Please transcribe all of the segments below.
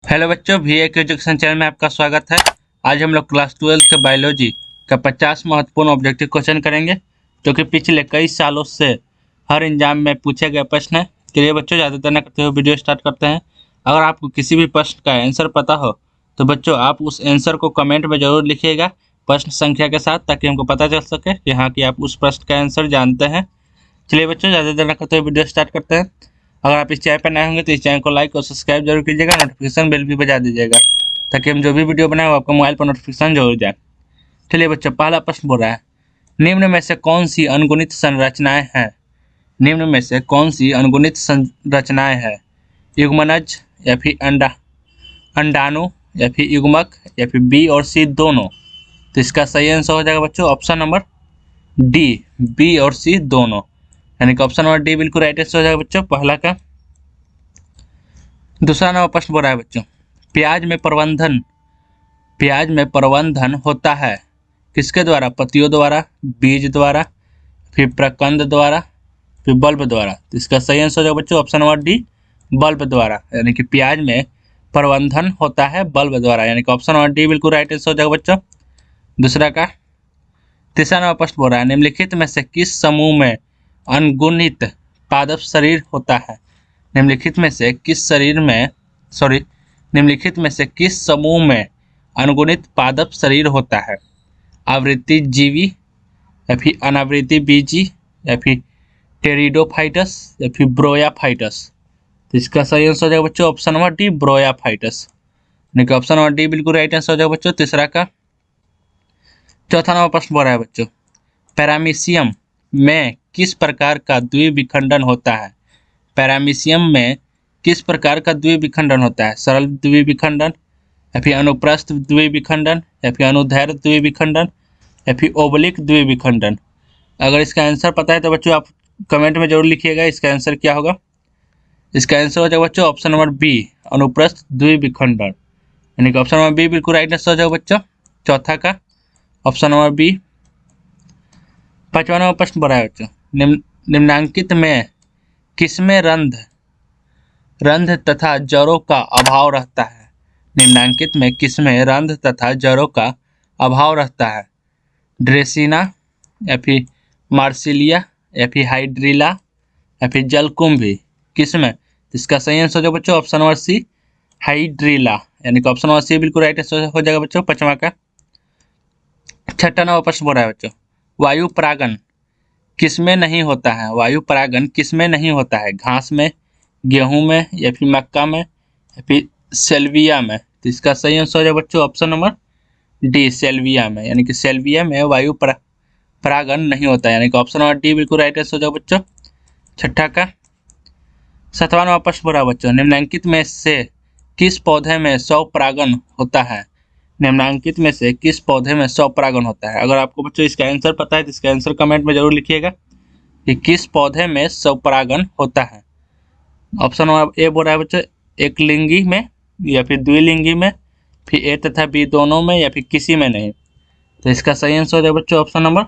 Hello बच्चों, we एक education channel में आपका स्वागत है। आज हम लोग क्लास 12 के बायोलॉजी का 50 महत्वपूर्ण ऑब्जेक्टिव क्वेश्चन करेंगे, जो कि पिछले कई सालों से हर एग्जाम में पूछे गए प्रश्न है। चलिए बच्चों, ज़्यादा देर न करते हुए वीडियो स्टार्ट करते हैं। अगर आपको किसी भी प्रश्न का आंसर पता हो तो बच्चों आप उस आंसर को कमेंट में जरूर लिखिएगा प्रश्न संख्या के साथ, ताकि हमको पता चल सके कि हाँ कि आप उस प्रश्न का आंसर जानते हैं। चलिए बच्चों, ज़्यादा देर न करते हुए वीडियो स्टार्ट करते हैं। अगर आप इस चैनल पर नए होंगे तो इस चैनल को लाइक और सब्सक्राइब जरूर कीजिएगा, नोटिफिकेशन बेल भी बजा दीजिएगा, ताकि हम जो भी वीडियो बनाए वो आपके मोबाइल पर नोटिफिकेशन जरूर जाए। चलिए बच्चों, पहला प्रश्न बोल रहा है, निम्न में से कौन सी अनगुणित संरचनाएं हैं? निम्न में से कौन सी अनगुणित संरचनाएं हैं? युग्मनज या फिर अंडाणु या फिर युग्मक या फिर बी और सी दोनों? तो इसका सही आंसर हो जाएगा बच्चों ऑप्शन नंबर डी, बी और सी दोनों, यानी कि ऑप्शन नंबर डी बिल्कुल राइट आंसर हो जाएगा बच्चों पहला का। दूसरा नंबर प्रश्न बोल रहा है बच्चों, प्याज में प्रबंधन होता है किसके द्वारा? पत्तियों द्वारा, बीज द्वारा, फिर प्रकंद द्वारा, फिर बल्ब द्वारा? तो इसका सही आंसर हो जाएगा बच्चों ऑप्शन नंबर डी, बल्ब द्वारा, यानी कि प्याज में प्रबंधन होता है बल्ब द्वारा, यानी कि ऑप्शन नंबर डी बिल्कुल राइट आंसर हो जाएगा बच्चों दूसरा का। तीसरा नंबर प्रश्न बोल रहा है, निम्नलिखित में से किस समूह में अनगुणित पादप शरीर होता है? निम्नलिखित में से किस समूह में अनगुणित पादप शरीर होता है? आवृत्ति जीवी या फिर अनावृत्ति बीजी या फिर टेरिडोफाइटस या फिर ब्रोयाफाइटस? तो इसका सही आंसर हो जाएगा बच्चों ऑप्शन नंबर डी, ब्रोयाफाइटस, यानी कि ऑप्शन नंबर डी बिल्कुल राइट आंसर हो जाएगा बच्चों तीसरा का। चौथा नंबर प्रश्न बोल रहा है बच्चों, पैरामीशियम में किस प्रकार का द्विविखंडन होता है? पैरामीशियम में किस प्रकार का द्विविखंडन होता है? सरल द्विविखंडन या फिर अनुप्रस्थ द्विविखंडन या फिर अनुदैर्ध्य द्विविखंडन या फिर ओबलिक द्विविखंडन? अगर इसका आंसर पता है तो बच्चों आप कमेंट में जरूर लिखिएगा इसका आंसर क्या होगा। इसका आंसर हो जाएगा बच्चों ऑप्शन नंबर बी, अनुप्रस्थ द्विविखंडन, यानी कि ऑप्शन नंबर बी बिल्कुल राइट आंसर हो जाएगा बच्चों चौथा का, ऑप्शन नंबर बी। पांचवा नंबर प्रश्न बोला है बच्चों, निम्नांकित में किसमें रंध्र तथा जड़ों का अभाव रहता है? निम्नांकित में किसमें रंध्र तथा जड़ों का अभाव रहता है? ड्रेसिना या फिर मार्सिलिया या फिर हाइड्रिला या फिर जलकुंभी? किसमें? इसका सही आंसर हो जाएगा बच्चों ऑप्शन नंबर सी, हाइड्रिला, यानी कि ऑप्शन नंबर सी बिल्कुल राइट आंसर हो जाएगा बच्चों पांचवा का। छठा नंबर प्रश्न बोल रहा है बच्चों, वायु परागन किसमें नहीं होता है? वायु परागन किसमें नहीं होता है? घास में, गेहूं में या फिर मक्का में या फिर सेल्विया में? तो इसका सही आंसर हो जाएगा बच्चों ऑप्शन नंबर डी, सेल्विया में, यानी कि सेल्विया में वायु परागन नहीं होता है, यानी कि ऑप्शन नंबर डी बिल्कुल राइट आंसर हो जाएगा बच्चों छठा का। सातवां नंबर प्रश्न बोला बच्चों, निम्नलिखित में से किस पौधे में स्वपरागन होता है? निम्नलिखित में से किस पौधे में स्वपरागन होता है? अगर आपको बच्चों इसका आंसर पता है तो इसका आंसर कमेंट में जरूर लिखिएगा कि किस पौधे में स्वपरागन होता है। ऑप्शन नंबर ए बोल रहा है बच्चों एक लिंगी में या फिर द्विलिंगी में, फिर ए तथा बी दोनों में या फिर किसी में नहीं? तो इसका सही आंसर हो जाएगा बच्चों ऑप्शन नंबर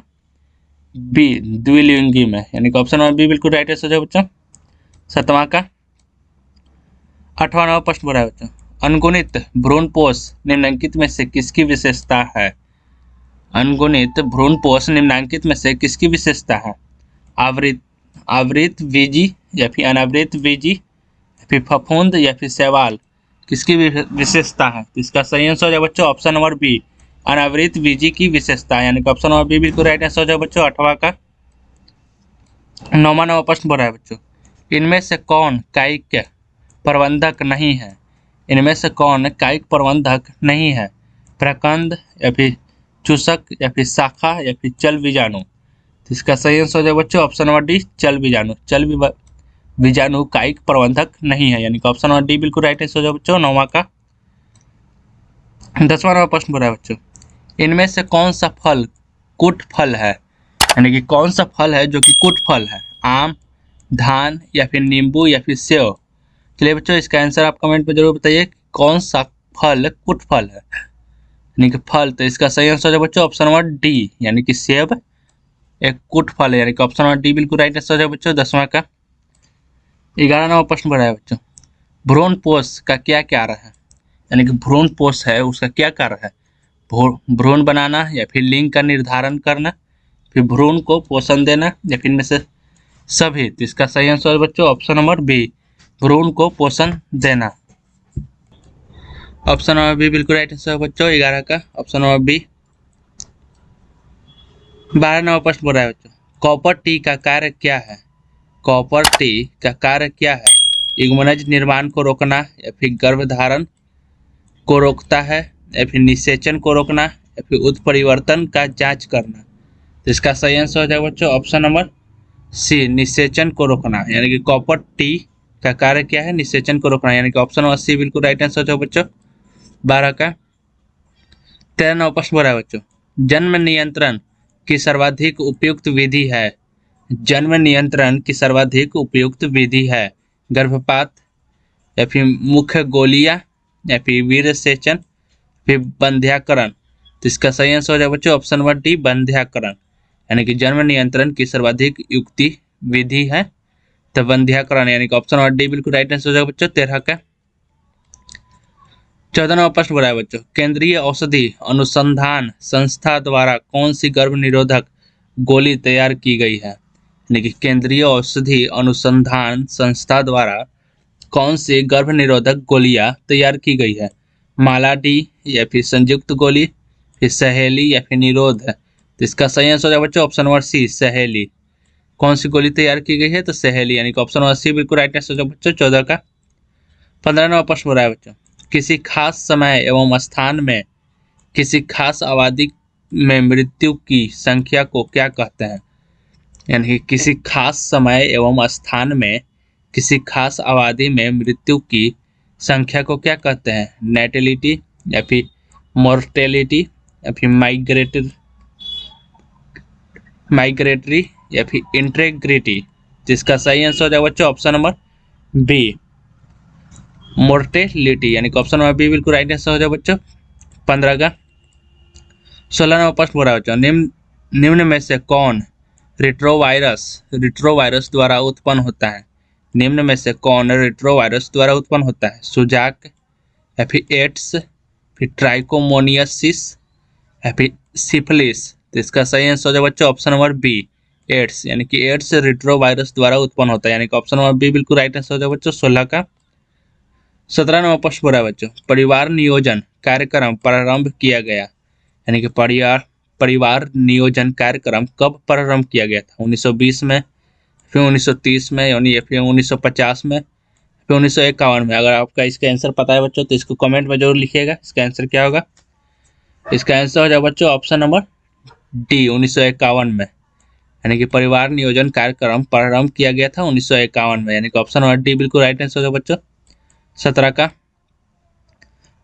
बी, द्विलिंगी में, यानी कि ऑप्शन नंबर बी बिल्कुल राइट आंसर हो जाएगा बच्चों सातवां का। आठवां नंबर प्रश्न बोल रहा है बच्चों, अनगुणित भ्रूणपोष निम्नलिखित में से किसकी विशेषता है? अनगुणित भ्रूणपोष निम्नलिखित में से किसकी विशेषता है? आवृत बीजी या फिर अनावृत बीजी या फिर फफूंद या फिर शैवाल? किसकी विशेषता है? तो इसका सही आंसर हो जाएगा बच्चों ऑप्शन नंबर बी, अनावृत बीजी की विशेषता, यानी कि ऑप्शन नंबर बी बिल्कुल राइट आंसर हो जाएगा बच्चों आठवां का। नौवां नंबर प्रश्न बोल रहा है बच्चों, इनमें से कौन कायिक प्रबंधक नहीं है? इनमें से कौन कायिक प्रबंधक नहीं है? प्रकंद या फिर चूसक या फिर शाखा या फिर चल बीजाणु? तो इसका सही आंसर हो जाएगा बच्चों ऑप्शन नंबर डी, चल बीजाणु। चल बीजाणु कायिक प्रबंधक नहीं है, यानी कि ऑप्शन नंबर डी बिल्कुल राइट आंसर हो जाएगा बच्चों नौवां का। 10वां नंबर प्रश्न बोल रहा है बच्चों, इनमें से कौन सा फल कुट फल है? यानी कि कौन सा फल है जो कि कुट फल है? आम, धान या फिर नींबू या फिर सेव? चलिए बच्चों इसका आंसर आप कमेंट में जरूर बताइए कौन सा फल कुट फल है, यानी कि फल। तो इसका सही आंसर है बच्चों ऑप्शन नंबर डी, यानी कि सेब एक कुट फल है, यानी कि ऑप्शन नंबर डी बिल्कुल राइट आंसर है बच्चों 10वां का। 11वां नंबर प्रश्न बढ़ा है बच्चों, भ्रूणपोष का क्या कार्य है? यानी कि भ्रूण पोष है उसका क्या कार्य है? भ्रूण बनाना या फिर लिंग का निर्धारण करना, फिर भ्रूण को पोषण देना, या फिर इनमें से सभी। तो इसका सही आंसर है बच्चों ऑप्शन नंबर बी, भ्रूण को पोषण देना। ऑप्शन नंबर बी बिल्कुल राइट आंसर है बच्चों 11 का, ऑप्शन नंबर बी। 12 नंबर प्रश्न बोल रहा है बच्चों, कॉपर टी का कार्य क्या है? कॉपर टी का कार्य क्या है? इग्मनज निर्माण को रोकना, या फिर गर्भधारण को रोकता है, या फिर निषेचन को रोकना, या फिर उत्परिवर्तन का जांच करना। तो इसका सही आंसर हो जाएगा बच्चों ऑप्शन नंबर सी, निषेचन को रोकना। यानी कि कॉपर टी का कार्य क्या है? निषेचन को रोकना, यानी कि ऑप्शन नंबर सी बिल्कुल राइट आंसर हो जाएगा बच्चों 12 का। 13 नंबर प्रश्न बोला है बच्चों, जन्म नियंत्रण की सर्वाधिक उपयुक्त विधि है? जन्म नियंत्रण की सर्वाधिक उपयुक्त विधि है गर्भपात, या फिर मुख्य गोलियां, या फिर वीर्यसेचन, फिर बंध्याकरण। तो इसका सही आंसर हो जाएगा बच्चों ऑप्शन नंबर डी, बंध्याकरण। यानी कि जन्म नियंत्रण की सर्वाधिक युक्ति विधि है तो बंध्याकरण, यानी कि ऑप्शन नंबर डी बिल्कुल राइट आंसर हो जाएगा बच्चों 13 का। 14 नंबर प्रश्न बोला है बच्चों, केंद्रीय औषधि अनुसंधान संस्था द्वारा कौन सी गर्भ निरोधक गोली तैयार की गई है? यानी कि केंद्रीय औषधि अनुसंधान संस्था द्वारा कौन सी गर्भ निरोधक गोलियां तैयार की गई है? माला डी, या फिर संयुक्त गोली, फिर सहेली, या फिर निरोध है। तो इसका सही आंसर हो जाएगा बच्चों ऑप्शन नंबर सी, सहेली। कौन सी गोली तैयार की गई है? तो सहेली, यानी कि ऑप्शन नंबर सी बिल्कुल राइट आंसर हो जाएगा बच्चों 14 का। 15 नंबर प्रश्न हो रहा है बच्चों, किसी खास समय एवं स्थान में किसी खास आबादी में मृत्यु की संख्या को क्या कहते हैं? यानी कि किसी खास समय एवं स्थान में किसी खास आबादी में मृत्यु की संख्या को क्या कहते हैं? नेटिलिटी, या फिर मोर्टेलिटी, या फिर माइग्रेटरी, या फिर इंटेग्रिटी। जिसका सही आंसर हो जाएगा बच्चों ऑप्शन नंबर बी, मोर्टेलिटी, यानी कि ऑप्शन नंबर बी बिल्कुल राइट आंसर हो जाएगा बच्चों 15 का। 16 नंबर प्रश्न बोला बच्चों, निम्न में से कौन रिट्रोवायरस द्वारा उत्पन्न होता है? निम्न में से कौन रिट्रोवायरस द्वारा उत्पन्न होता है? सुजाक, या फिर एड्स, फिर ट्राइकोमोनियासिस, या फिर सिफिलिस। तो इसका सही आंसर हो जाएगा बच्चों ऑप्शन नंबर बी, एड्स। यानी कि एड्स रिट्रोवायरस द्वारा उत्पन्न होता है, यानी कि ऑप्शन नंबर बी बिल्कुल राइट आंसर हो जाएगा बच्चों 16 का। 17 नंबर प्रश्न बोला बच्चों, परिवार नियोजन कार्यक्रम प्रारंभ किया गया, यानी कि परिवार नियोजन कार्यक्रम कब प्रारंभ किया गया था? 1920 में, फिर 1930 में, यानी फिर 1950 में, फिर 1951 में। अगर आपका इसका आंसर पता है बच्चों तो इसको कमेंट में जरूर लिखिएगा, इसका आंसर क्या होगा। इसका आंसर हो जाएगा बच्चों ऑप्शन नंबर डी, 1951 में। यानी कि परिवार नियोजन कार्यक्रम प्रारंभ किया गया था 1951 में, यानी कि ऑप्शन नंबर डी बिल्कुल राइट आंसर हो जाएगा बच्चों 17 का।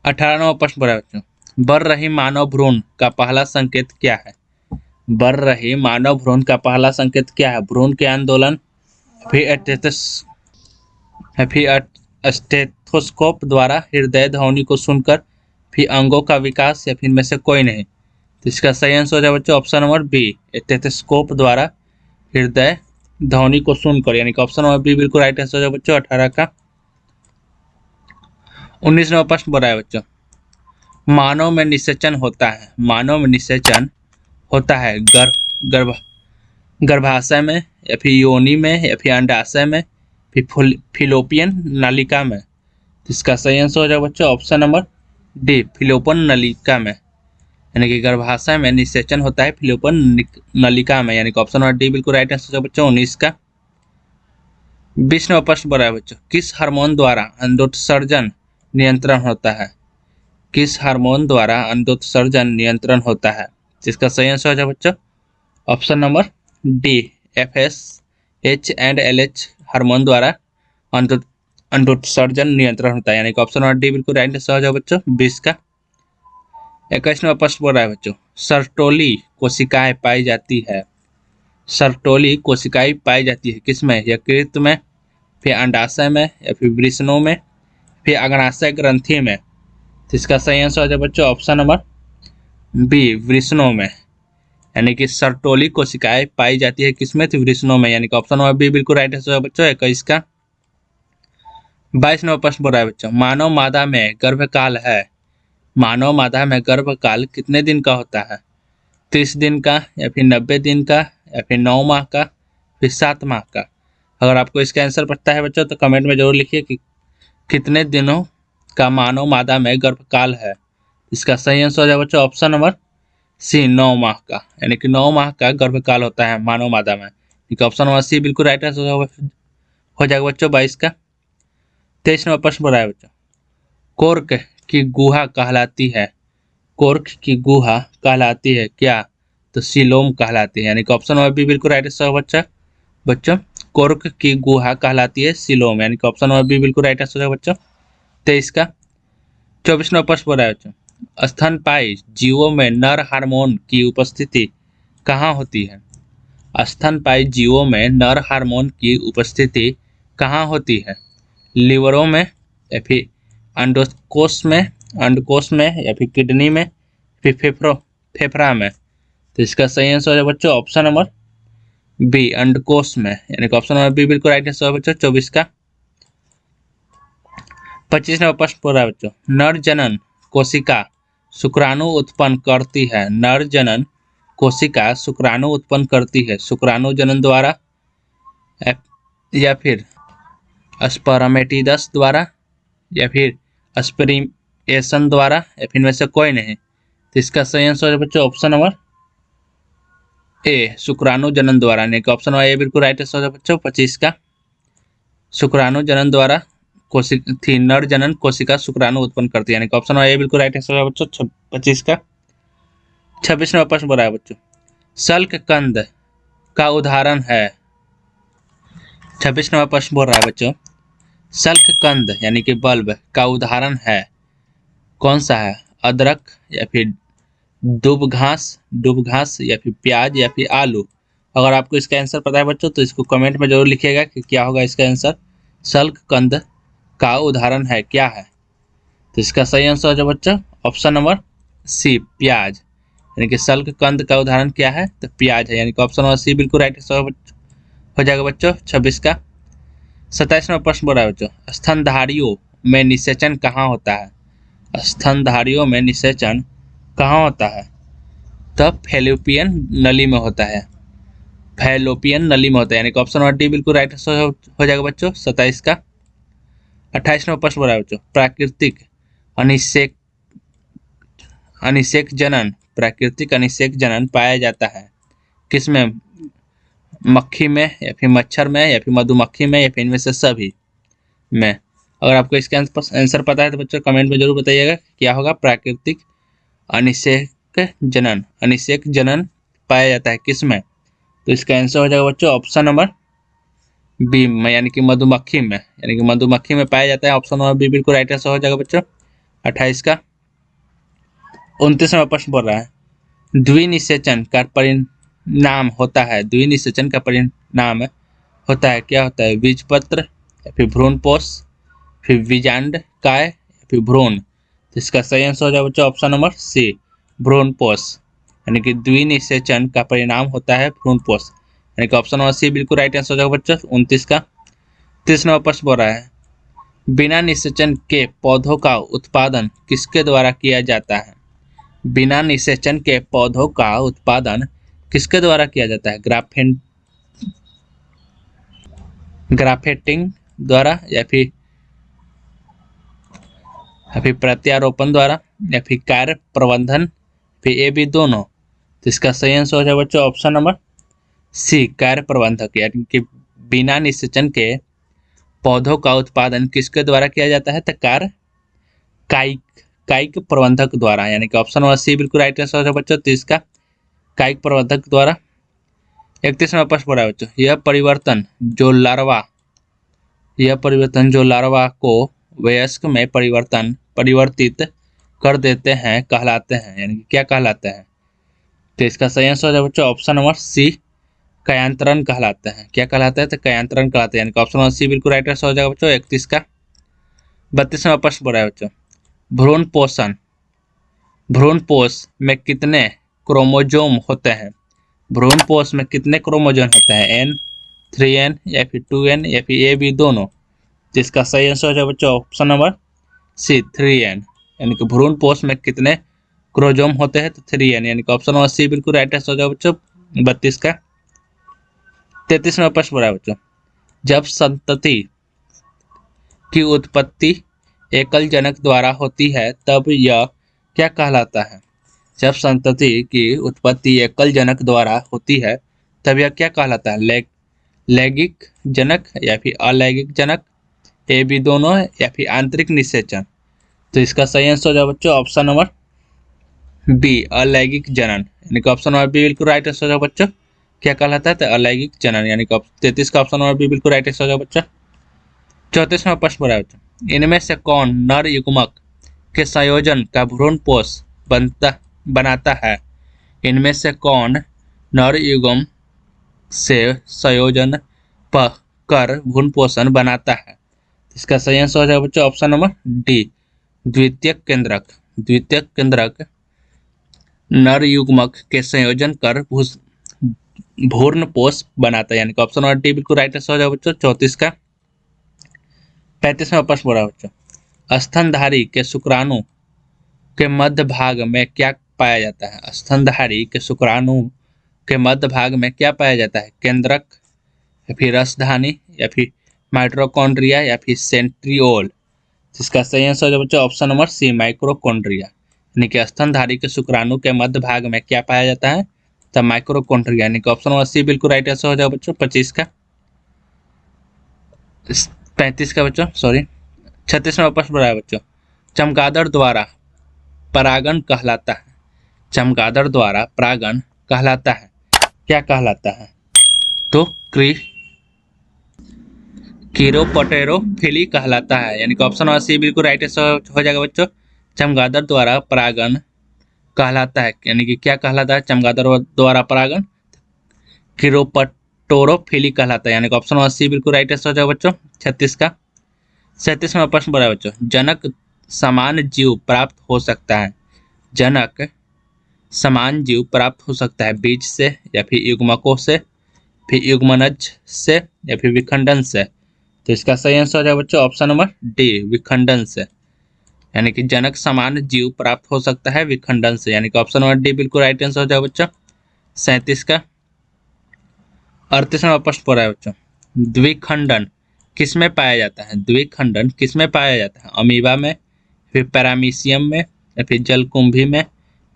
18 नंबर प्रश्न बोला बच्चों, बढ़ रही मानव भ्रूण का पहला संकेत क्या है? बढ़ रही मानव भ्रूण का पहला संकेत क्या है? भ्रूण के आंदोलन, फिर स्टेथोस्कोप द्वारा हृदय ध्वनि को सुनकर, फिर अंगों का विकास, या फिर में से कोई नहीं। तो इसका सही आंसर हो जाए बच्चों ऑप्शन नंबर बी, स्टेथोस्कोप द्वारा हृदय ध्वनि को सुनकर, यानी कि ऑप्शन नंबर बी बिल्कुल राइट आंसर हो जाए बच्चों 18 का। 19 नंबर प्रश्न बोला है बच्चों, मानव में निषेचन होता है, मानव में निषेचन होता है गर्भाशय में, या फिर योनि में, या फिर अंडाशय में, फिर फिलोपियन नलिका में। तो इसका सही आंसर हो जाएगा बच्चों ऑप्शन नंबर डी, फिलोपियन नलिका में। यानी कि गर्भाशय में निषेचन होता है फिलोपियन नलिका में, यानी कि ऑप्शन नंबर डी बिल्कुल राइट आंसर हो जाएगा बच्चों 19 का। 20 नंबर प्रश्न बोला है बच्चों, किस हार्मोन द्वारा अंडोत्सर्जन नियंत्रण होता है? किस हार्मोन द्वारा अंडोत्सर्जन नियंत्रण होता है? जिसका सही आंसर हो जाए बच्चों option number D, FSH and LH hormone द्वारा अंडोत्सर्जन नियंत्रण होता है, यानी कि ऑप्शन नंबर डी बिल्कुल राइट आंसर हो जाए बच्चों 20 का। 21 नंबर प्रश्न बोल रहा है बच्चों, सर्टोली कोशिकाएं पाई जाती है, सर्टोली कोशिकाएं पाई जाती है किसमें? यकृत में, फिर अंडाशय में, या फिर वृषणों में, फिर अग्नाशय ग्रंथि में। तो इसका सही आंसर हो जाए बच्चों ऑप्शन नंबर बी, वृषणों में। यानी कि सर्टोली कोशिकाएं पाई जाती है किसमें? तो वृषणों में, यानी कि ऑप्शन नंबर बी बिल्कुल राइट आंसर है बच्चों 21 का। 22वां प्रश्न बोल रहा है बच्चों, मानव मादा में गर्भकाल है। मानव मादा में गर्भकाल कितने दिन का होता है? 30 दिन का, या फिर 90 दिन का, या फिर 9 माह का, फिर 7 माह का। अगर आपको इसका आंसर पता है बच्चों तो कमेंट में जरूर लिखिए कि कितने दिनों का मानव मादा में गर्भकाल है। इसका सही आंसर हो जाएगा बच्चों ऑप्शन नंबर सी, 9 माह का, यानी कि 9 माह का गर्भकाल होता है मानव मादा में। ऑप्शन नंबर सी बिल्कुल राइट आंसर हो जाएगा बच्चों 22 का। 23वां प्रश्न बोला है बच्चों, कोर्क की गुहा कहलाती है। कोर्क की गुहा कहलाती है क्या? तो सीलोम कहलाती है, यानी कि ऑप्शन नंबर बी बिल्कुल राइट आंसर बच्चा बच्चों कोर्क की गुहा कहलाती है सीलोम, यानी कि ऑप्शन नंबर बी बिल्कुल राइट आंसर है बच्चों 23 का। 24वां प्रश्न बोला है बच्चों, स्तनपायी जीवों में नर हार्मोन की उपस्थिति कहाँ होती है? स्तनपायी जीवों में नर हार्मोन की उपस्थिति कहाँ होती है? लीवरों में, या फिर अंडकोश में, या फिर किडनी में, फिर फेफड़ा में। तो इसका सही आंसर है बच्चों ऑप्शन नंबर बी, अंडकोश में, यानी कि ऑप्शन नंबर बी बिल्कुल राइट आंसर है बच्चों 24 का। 25वां प्रश्न पूरा है बच्चों, नर जनन कोशिका शुक्राणु उत्पन्न करती है। नर जनन कोशिका शुक्राणु उत्पन्न करती है शुक्राणु जनन द्वारा, या फिर स्पर्मेटिडस द्वारा, या फिर एस्पिरेशन द्वारा, या फिर इनमें से कोई नहीं। तो इसका सही आंसर है बच्चों ऑप्शन नंबर ए, शुक्राणु जनन द्वारा, यानी कि ऑप्शन नंबर ए बिल्कुल राइट आंसर है बच्चों 25 का। शुक्राणु जनन द्वारा नर जनन कोशिका शुक्राणु उत्पन्न करती है, यानी कि ऑप्शन नंबर ए बिल्कुल राइट आंसर है बच्चों 25 का। 26वां प्रश्न बोला है बच्चों, शल्ककंद का उदाहरण है। 26वां प्रश्न बोल रहा है बच्चों, शल्ककंद यानी कि बल्ब का उदाहरण है, कौन सा है? अदरक, या फिर दूब घास, या फिर प्याज, या फिर आलू। अगर आपको इसका आंसर पता है बच्चों तो इसको कमेंट में जरूर लिखिएगा कि क्या होगा इसका आंसर। शल्ककंद का उदाहरण है क्या है? तो इसका सही आंसर हो जाए बच्चों ऑप्शन नंबर सी, प्याज, यानी कि शल्ककंद का उदाहरण क्या है? तो प्याज है, यानी कि ऑप्शन नंबर सी बिल्कुल राइट आंसर हो जाएगा बच्चों 26 का। 27वां प्रश्न बोला है बच्चों, स्तनधारियों में निषेचन कहाँ होता है? स्तनधारियों में निषेचन कहाँ होता है? तब फैलोपियन नली में होता है, फैलोपियन नली में होता है, यानी कि ऑप्शन नंबर डी बिल्कुल राइट आंसर हो जाएगा बच्चों 27 का। 28वां प्रश्न बोला है बच्चों, प्राकृतिक प्राकृतिक अनिषेक जनन पाया जाता है किसमें? मक्खी में, या फिर मच्छर में, या फिर मधुमक्खी में, या फिर इनमें से सभी में। अगर आपको इसका आंसर पता है तो बच्चों कमेंट में जरूर बताइएगा क्या होगा। प्राकृतिक अनिषेक जनन पाया जाता है किसमें? तो इसका आंसर हो जाएगा बच्चों ऑप्शन नंबर बी में, यानी कि मधुमक्खी में, यानी कि मधुमक्खी में पाया जाता है। ऑप्शन नंबर बी बिल्कुल राइट आंसर हो जाएगा बच्चों 28 का। 29वां प्रश्न बोल रहा है, द्विनिषेचन का परिणाम होता है। द्विनिषेचन का परिणाम होता है क्या होता है? बीजपत्र, या फिर भ्रूणपोष, फिर बीजांड काय, या फिर भ्रूण। तो इसका सही आंसर हो जाएगा बच्चों ऑप्शन नंबर सी, भ्रूणपोष, यानी कि द्विनिषेचन का परिणाम होता है भ्रूणपोष, यानी कि ऑप्शन नंबर सी बिल्कुल राइट आंसर हो जाएगा बच्चों 29 का। 30वां प्रश्न बोल रहा है, बिना निषेचन के पौधों का उत्पादन किसके द्वारा किया जाता है? बिना निषेचन के पौधों का उत्पादन किसके द्वारा किया जाता है? ग्राफ्टिंग द्वारा, या फिर प्रत्यारोपण द्वारा, या फिर कार्य प्रबंधन, फिर ये भी दोनों। तो इसका सही आंसर हो जाए बच्चों ऑप्शन नंबर सी, कार्य प्रबंधक, यानी कि बिना निषेचन के पौधों का उत्पादन किसके द्वारा किया जाता है? तो कायिक प्रबंधक द्वारा, यानी कि ऑप्शन नंबर सी बिल्कुल राइट आंसर हो जाए बच्चों 30 का, कायिक प्रबंधक द्वारा। 31वां प्रश्न बोला है बच्चों, यह परिवर्तन जो लार्वा को वयस्क में परिवर्तित कर देते हैं कहलाते हैं, यानी कि क्या कहलाते हैं? तो इसका सही आंसर हो जाए बच्चों ऑप्शन नंबर सी, कयांतरण कहलाते हैं। क्या कहलाते हैं? तो कयांतरण कहलाते हैं, यानी कि ऑप्शन नंबर सी बिल्कुल राइट आंसर हो जाएगा बच्चों 31 का। 32वां प्रश्न बोला है बच्चों, भ्रूणपोष में कितने क्रोमोजोम होते हैं? भ्रूणपोष में कितने क्रोमोजोम होते हैं? N, 3N, या फिर 2N, या फिर A, B दोनों। जिसका सही आंसर हो जाएगा बच्चों ऑप्शन नंबर सी 3n, यानी कि भ्रूण पोष में कितने क्रोमोसोम होते हैं? तो 3n, यानी कि ऑप्शन नंबर सी बिल्कुल राइट आंसर हो जाएगा बच्चों 32 का। 33वां प्रश्न बोला बच्चों, जब संतति की उत्पत्ति एकल जनक द्वारा होती है तब यह क्या कहलाता है? जब संतति की उत्पत्ति एकल जनक द्वारा होती है तब यह क्या कहलाता है? लैंगिक जनक या फिर अलैंगिक जनक, ए बी दोनों, या फिर आंतरिक निषेचन? तो इसका सही आंसर हो जाएगा बच्चों ऑप्शन नंबर बी अलैंगिक जनन, यानी कि ऑप्शन नंबर बी बिल्कुल राइट आंसर हो जाएगा बच्चों। क्या कहलाता है? तो अलैंगिक जनन, यानी कि 33 का ऑप्शन नंबर बी बिल्कुल राइट आंसर हो जाएगा बच्चों। 34वां प्रश्न बोला बच्चों, इनमें से कौन नर युग्मक के संयोजन का भ्रूणपोष बनाता है? इनमें से कौन नर युग्म से संयोजन कर भ्रूणपोषण बनाता है? इसका सही आंसर हो जाएगा बच्चों ऑप्शन नंबर डी द्वितीयक केंद्रक। द्वितीयक केंद्रक नर युग्मक के संयोजन कर भ्रूणपोष बनाता है, यानी कि ऑप्शन नंबर डी बिल्कुल राइट आंसर हो जाएगा बच्चों 34 का। 35वां प्रश्न बोला बच्चों, स्तनधारी के शुक्राणु के मध्य भाग में क्या पाया जाता है? स्तनधारी के शुक्राणु के मध्य भाग में क्या पाया जाता है? केंद्रक, या फिर रसधानी, या फिर माइटोकॉन्ड्रिया, या फिर सेंट्रियोल? जिसका सही आंसर हो बच्चों ऑप्शन नंबर सी माइक्रोकॉन्ड्रिया, यानी कि स्तनधारी के शुक्राणु के मध्य भाग में क्या पाया जाता है? तब माइक्रोकॉन्ड्रिया, यानी कि ऑप्शन नंबर सी बिल्कुल राइट आंसर हो जाएगा बच्चों 25 का। 35 का बच्चों, सॉरी 36वां प्रश्न बोला है बच्चों, चमगादड़ द्वारा परागण कहलाता है? चमगादड़ द्वारा परागण कहलाता है, क्या कहलाता है? तो कीरोपोटेरोफिली कहलाता है, यानी कि ऑप्शन नंबर सी बिल्कुल राइट आंसर हो जाएगा बच्चों। चमगादड़ द्वारा परागण कहलाता है, यानी कि क्या कहलाता है? चमगादड़ द्वारा परागण कीरोपोटेरोफिली कहलाता है, यानी कि ऑप्शन नंबर सी बिल्कुल राइट आंसर हो जाएगा बच्चों 36 का। 37वां प्रश्न बोला बच्चों, जनक समान जीव प्राप्त हो सकता है? जनक समान जीव प्राप्त हो सकता है बीज से, या फिर युग्मकों से, फिर युग्मनज से, या फिर विखंडन से? तो इसका सही आंसर हो जाएगा बच्चों ऑप्शन नंबर डी विखंडन से, यानी कि जनक समान जीव प्राप्त हो सकता है विखंडन से, यानी कि ऑप्शन नंबर डी बिल्कुल राइट आंसर हो जाएगा बच्चों 37 का। 38वां प्रश्न पूरा है बच्चों, द्विखंडन किसमें पाया जाता है? द्विखंडन किसमें पाया जाता है? अमीबा में, फिर पैरामीशियम में, या फिर जलकुंभी में,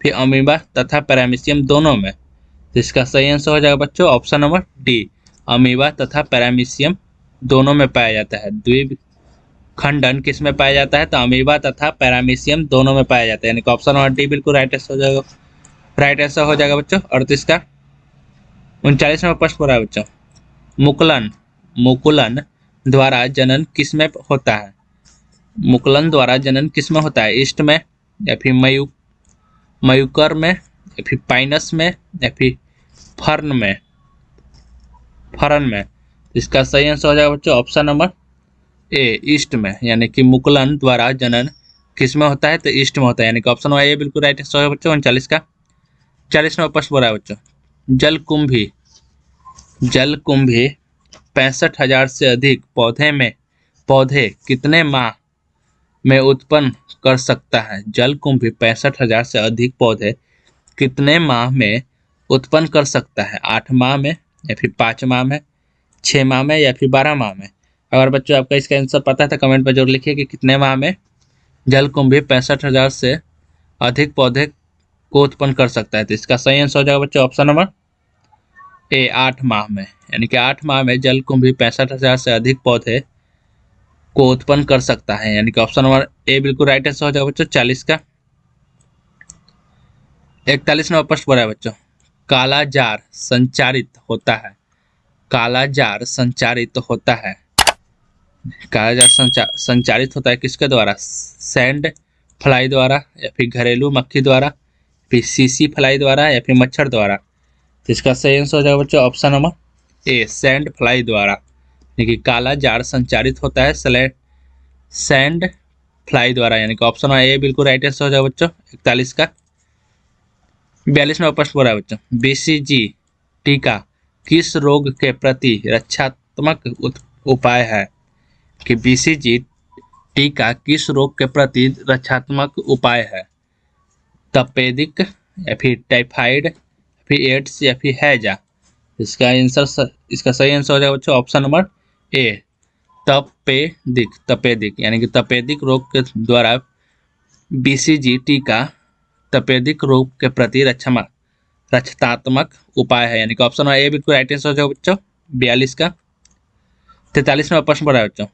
फिर अमीबा तथा पैरामीशियम दोनों में? तो इसका सही आंसर हो जाएगा बच्चों ऑप्शन नंबर डी अमीबा तथा पैरामीशियम दोनों में पाया जाता है। द्विखंडन किस में पाया जाता है? तो अमीबा तथा पैरामीशियम दोनों में पाया जाता है, यानी कि ऑप्शन नंबर डी बिल्कुल राइट आंसर हो जाएगा। राइट आंसर हो जाएगा बच्चों 38 का। 39वां प्रश्न पूरा है बच्चों, मुकुलन द्वारा जनन किस में होता है? मुकुलन द्वारा जनन किस में होता है? ईस्ट में, या फिर मयूकर में, या फिर पाइनस में, या फिर फर्न में? इसका सही आंसर हो जाएगा बच्चों ऑप्शन नंबर ए ईस्ट में, यानी कि मुकुलन द्वारा जनन किस में होता है? तो ईस्ट में होता है, यानी कि ऑप्शन नंबर ए बिल्कुल राइट आंसर है बच्चों 39 का। 40वां प्रश्न बोला है बच्चों, जलकुंभी 65,000 से अधिक पौधे कितने माह में उत्पन्न कर सकता है? जलकुंभी 65,000 से अधिक पौधे कितने माह में उत्पन्न कर सकता है? 8 माह में, या फिर 5 माह में, 6 माह में, या फिर 12 माह में? अगर बच्चों आपका इसका आंसर पता है तो कमेंट पर जरूर लिखिए कि कितने माह में जलकुंभी 65,000 से अधिक पौधे को उत्पन्न कर सकता है। तो इसका सही आंसर हो जाएगा बच्चों ऑप्शन नंबर ए 8 माह में, यानी कि 8 माह में जलकुंभी 65,000 से अधिक पौधे को उत्पन्न कर सकता है, यानी कि ऑप्शन नंबर ए बिल्कुल राइट आंसर हो जाएगा बच्चों 40 का। 41वां प्रश्न बोला है बच्चों, काला जार संचारित होता है? काला जार संचारित होता है, काला जार संचारित होता है किसके द्वारा? सैंड फ्लाई द्वारा, या फिर घरेलू मक्खी द्वारा, फिर सीसी फ्लाई द्वारा, या फिर मच्छर द्वारा? तो इसका सही आंसर हो जाएगा बच्चों option number A sand fly द्वारा, यानी कि काला जार संचारित होता है सैंड फ्लाई द्वारा, यानी कि ऑप्शन नंबर ए बिल्कुल राइट आंसर हो जाएगा बच्चों 41 का। 42वां प्रश्न बोला है बच्चों, बीसीजी टीका किस रोग के प्रति रक्षात्मक उपाय है? कि बीसीजी टीका किस रोग के प्रति रक्षात्मक उपाय है? तपेदिक या फिर टाइफाइड या फिर एड्स या फिर हैजा? इसका सही आंसर हो जाएगा बच्चों ऑप्शन नंबर ए, तपेदिक यानी कि तपेदिक रोग के द्वारा बीसीजी टीका तपेदिक रोग के प्रति रक्षात्मक उपाय है, यानी कि ऑप्शन नंबर ए बिल्कुल राइट आंसर हो जाएगा बच्चों 42 का। 43वां प्रश्न पढ़ा है बच्चों,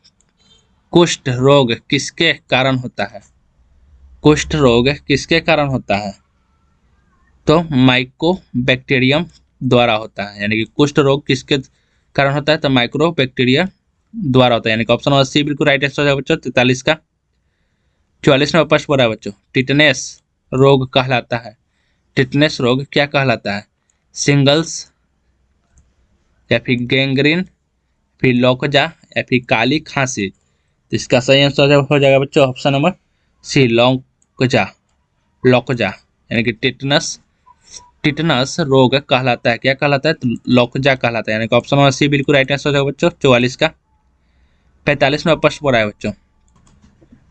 कुष्ठ रोग किसके कारण होता है? कुष्ठ रोग किसके कारण होता है? तो माइकोबैक्टीरियम द्वारा होता है, यानी कि कुष्ठ रोग किसके कारण होता है? तो माइक्रोबैक्टीरिया द्वारा होता है, यानी कि ऑप्शन नंबर सी बिल्कुल राइट आंसर हो जाएगा बच्चों 43 का। 44वां प्रश्न पढ़ा है बच्चों, टिटनेस रोग कहलाता है। टिटनेस रोग क्या कहलाता है? सिंगल्स या फिर गैंग्रीन, फिर लौकजा या फिर काली खांसी? तो इसका सही आंसर हो जाएगा बच्चों ऑप्शन नंबर सी, लौकजा यानी कि टिटनस रोग कहलाता है। क्या कहलाता है? तो लौकजा कहलाता है, यानी कि ऑप्शन नंबर सी बिल्कुल राइट आंसर हो जाएगा बच्चों 44 का। 45वां प्रश्न पढ़ा है बच्चों,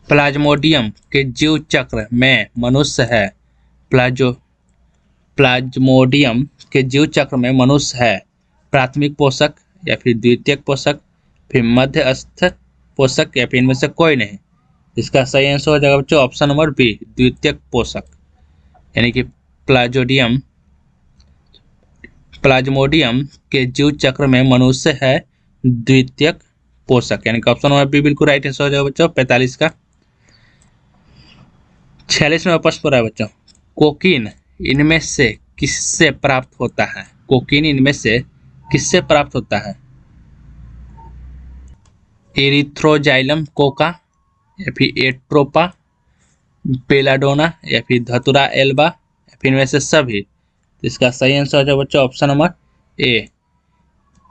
प्लाज्मोडियम के जीव चक्र में मनुष्य है। प्लाज्मोडियम के जीव चक्र में मनुष्य है प्राथमिक पोषक या फिर द्वितीयक पोषक, फिर मध्यस्थ पोषक या फिर इनमें से कोई नहीं? इसका सही आंसर हो जाएगा बच्चों ऑप्शन नंबर बी, द्वितीयक पोषक, यानी कि प्लाज्मोडियम के जीव चक्र में मनुष्य है द्वितीयक पोषक, यानी कि ऑप्शन नंबर बी बिल्कुल राइट आंसर हो जाएगा बच्चों 45 का। 46वां प्रश्न पर है बच्चों, कोकीन इनमें से किससे प्राप्त होता है? कोकीन इनमें से किससे प्राप्त होता है? एरिथ्रोजाइलम कोका या फिर एट्रोपा, पेलाडोना या फिर धतुरा एल्बा या फिर इनमें से सभी? तो इसका सही आंसर हो जाएगा बच्चों option number A,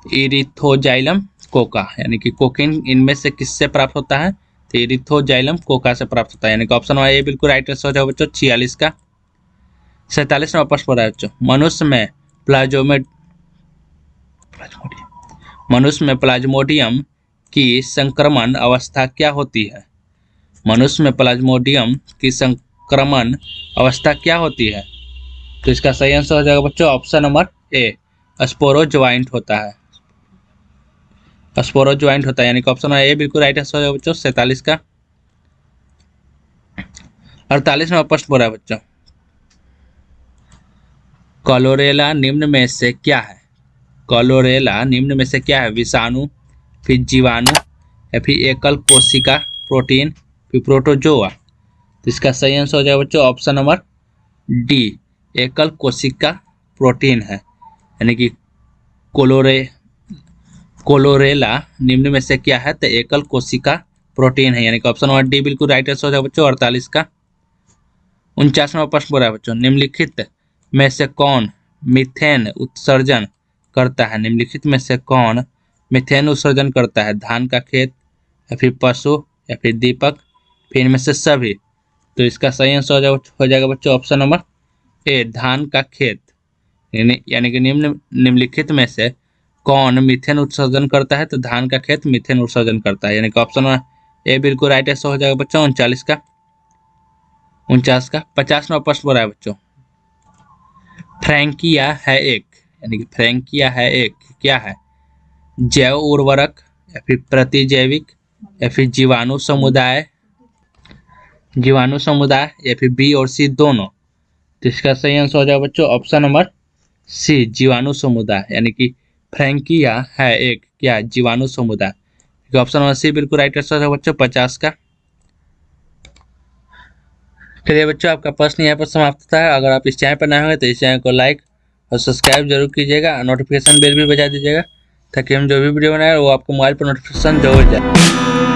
Erythroxylum Coca, यानी कि कोकीन इनमें से किससे प्राप्त होता है? तो एरिथ्रोजाइलम कोका से प्राप्त होता है, यानी कि ऑप्शन नंबर ए बिल्कुल राइट आंसर हो जाएगा बच्चों 46 का। 47वां प्रश्न पढ़ा है बच्चों, मनुष्य में प्लाज्मोडियम की संक्रमण अवस्था क्या होती है? मनुष्य में प्लाज्मोडियम की संक्रमण अवस्था क्या होती है? तो इसका सही आंसर हो जाएगा बच्चों ऑप्शन नंबर ए, स्पोरोज्वाइंट होता है। स्पोरोज्वाइंट होता है, यानी कि ऑप्शन नंबर ए बिल्कुल राइट आंसर हो जाएगा बच्चों 47 का। 48वां प्रश्न पढ़ा है बच्चों, क्लोरेला निम्न में से क्या है? क्लोरेला निम्न में से क्या है? विषाणु, फिर जीवाणु या फिर एकल कोशिका प्रोटीन, फिर प्रोटोजोआ? तो इसका सही आंसर हो जाएगा बच्चों ऑप्शन नंबर डी, एकल कोशिका प्रोटीन है, यानी कि क्लोरेला निम्न में से क्या है? तो एकल कोशिका प्रोटीन है, यानी कि ऑप्शन नंबर डी बिल्कुल राइट आंसर हो जाएगा बच्चों 48 का। 49वां प्रश्न बोला है बच्चों, निम्नलिखित में से कौन मीथेन उत्सर्जन करता है? निम्नलिखित में से कौन मीथेन उत्सर्जन करता है? धान का खेत या फिर पशु या फिर दीपक, फिर इनमें से सभी? तो इसका सही आंसर हो जाएगा बच्चों ऑप्शन नंबर ए, धान का खेत, यानी कि निम्नलिखित में से कौन मीथेन उत्सर्जन करता है? तो धान का खेत मीथेन उत्सर्जन करता है, यानी कि ऑप्शन नंबर ए बिल्कुल राइट आंसर हो जाएगा बच्चों 49 का। 50वां प्रश्न बोला है बच्चों, फ्रैंकिया है एक, यानी कि फ्रैंकिया है एक क्या है? जैव उर्वरक या फिर प्रतिजैविक या फिर जीवाणु समुदाय या फिर बी और सी दोनों? तो इसका सही आंसर हो जाएगा बच्चों ऑप्शन नंबर सी, जीवाणु समुदाय, यानी कि फ्रैंकिया है एक क्या? जीवाणु समुदाय, ऑप्शन नंबर सी बिल्कुल राइट आंसर है बच्चों 50 का। चलिए बच्चों, आपका प्रश्न यहाँ पर समाप्त होता है। अगर आप इस चैनल पर नए होंगे तो इस चैनल को लाइक और सब्सक्राइब जरूर कीजिएगा, नोटिफिकेशन बेल भी बजा दीजिएगा ताकि हम जो भी वीडियो बनाए वो आपको मोबाइल पर नोटिफिकेशन जरूर जाए।